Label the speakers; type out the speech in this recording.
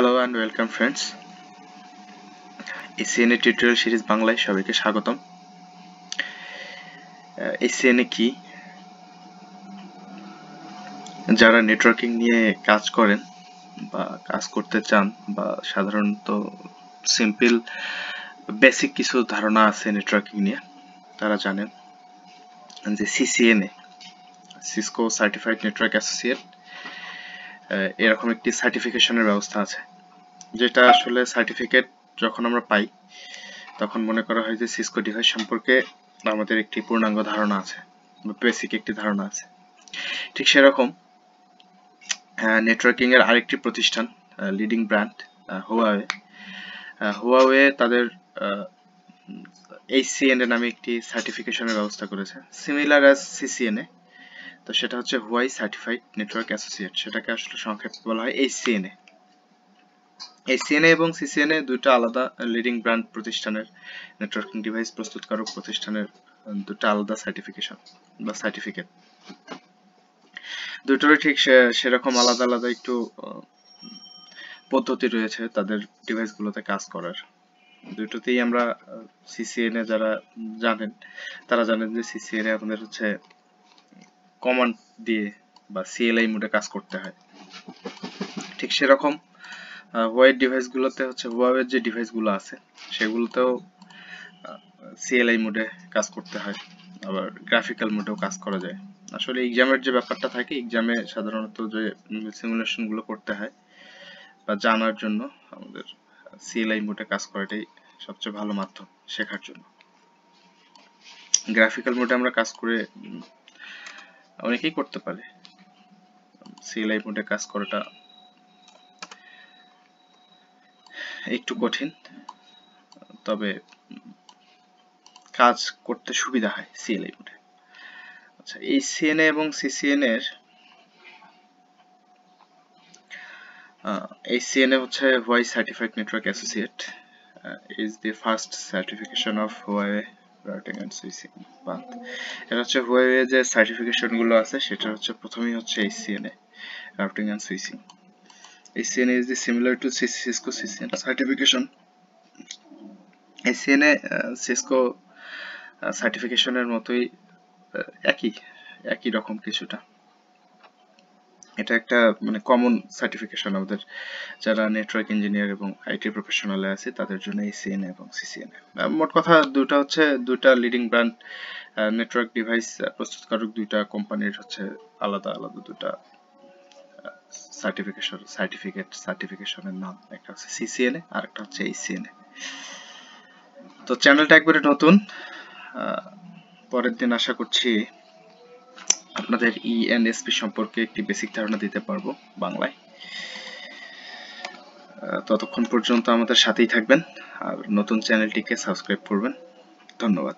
Speaker 1: Hello and welcome friends. HCNA tutorial series বাংলায় সবাইকে স্বাগতম। HCNA কি? যারা নেটওয়ার্কিং নিয়ে কাজ করেন বা কাজ করতে চান বা সাধারণত সিম্পল বেসিক কিছু ধারণা আছে নেটওয়ার্কিং নিয়ে, তারা জানেন যে CCNA Cisco certified network associate এরকম একটি সার্টিফিকেশনের ব্যবস্থা আছে, যেটা আসলে সার্টিফিকেট যখন আমরা পাই তখন মনে করা হয় যে সিসকো ডিভাইস সম্পর্কে আমাদের একটি পূর্ণাঙ্গ ধারণা আছে, বেসিক একটি ধারণা আছে। ঠিক সেরকম নেটওয়ার্কিং এর আরেকটি প্রতিষ্ঠান, লিডিং ব্র্যান্ড হুয়াওয়ে তাদের HCNA নামে একটি সার্টিফিকেশনের ব্যবস্থা করেছে, সিমিলার অ্যাজ CCNA। তো সেটা হচ্ছে হুয়াই সার্টিফাইড নেটওয়ার্ক অ্যাসোসিয়েট, সেটাকে আসলে সংক্ষেপে বলা হয় HCNA। HCNA এবং CCNA দুটো আলাদা লিডিং ব্র্যান্ড প্রতিষ্ঠানের, নেটওয়ার্কিং ডিভাইস প্রস্তুতকারক প্রতিষ্ঠানের দুটো আলাদা সার্টিফিকেশন বা সার্টিফিকেট। দুটোরই ঠিক সেরকম আলাদা আলাদা একটু পদ্ধতি রয়েছে তাদের ডিভাইসগুলোতে কাজ করার। দুটোতেই আমরা CCNA যারা জানেন তারা জানেন যে CCNA আমাদের হচ্ছে কমান্ড দিয়ে বা CLI মোডে কাজ করতে হয়। ঠিক সেরকম হুয়াওয়ের ডিভাইসগুলোতে হচ্ছে হুয়াওয়ের যে ডিভাইসগুলো আছে সেগুলোতেও CLI মোডে কাজ করতে হয়, আবার গ্রাফিক্যাল মোডেও কাজ করা যায়। আসলে এক্সামের যে ব্যাপারটা থাকে, এক্সামে সাধারণত যে সিমুলেশন গুলো করতে হয় বা জানার জন্য আমাদের CLI মোডে কাজ করাটাই সবচেয়ে ভালো মাধ্যম শেখার জন্য। গ্রাফিক্যাল মোডে আমরা কাজ করে অনেকেই করতে পারে, CLI মোডে কাজ করাটা একটু কঠিন, তবে কাজ করতে সুবিধা হয় CLI মোডে। আচ্ছা, HCNA এবং CCNA এর HCNA হচ্ছে Huawei Certified Network Associate, is the first certification of Huawei routing and switching path. এটা হচ্ছে Huawei যে সার্টিফিকেশন গুলো আছে সেটা হচ্ছে প্রথমেই হচ্ছে HCNA routing and switching. HCNA is the similar to Cisco CCNA certification. HCNA Cisco সার্টিফিকেশনের মতোই একই রকম কিছুটা। এটা একটা মানে কমন সার্টিফিকেশন আমাদের যারা নেটওয়ার্ক ইঞ্জিনিয়ার এবং আইটি প্রফেশনালে আছে তাদের জন্য HCNA এবং CCNA। মোট কথা দুটা লিডিং ব্র্যান্ড নেটওয়ার্ক ডিভাইস প্রস্তুতকারক দুইটা কোম্পানির হচ্ছে আলাদা আলাদা দুটা সার্টিফিকেশনের নাম, একটা হচ্ছে CCNA আর একটা হচ্ছে HCNA। তো চ্যানেলটা একবারে নতুন, পরের দিন আশা করছি আপনাদের ENSP সম্পর্কে একটি বেসিক ধারণা দিতে পারবো বাংলায়। ততক্ষণ পর্যন্ত আমাদের সাথেই থাকবেন আর নতুন চ্যানেলটিকে সাবস্ক্রাইব করবেন। ধন্যবাদ।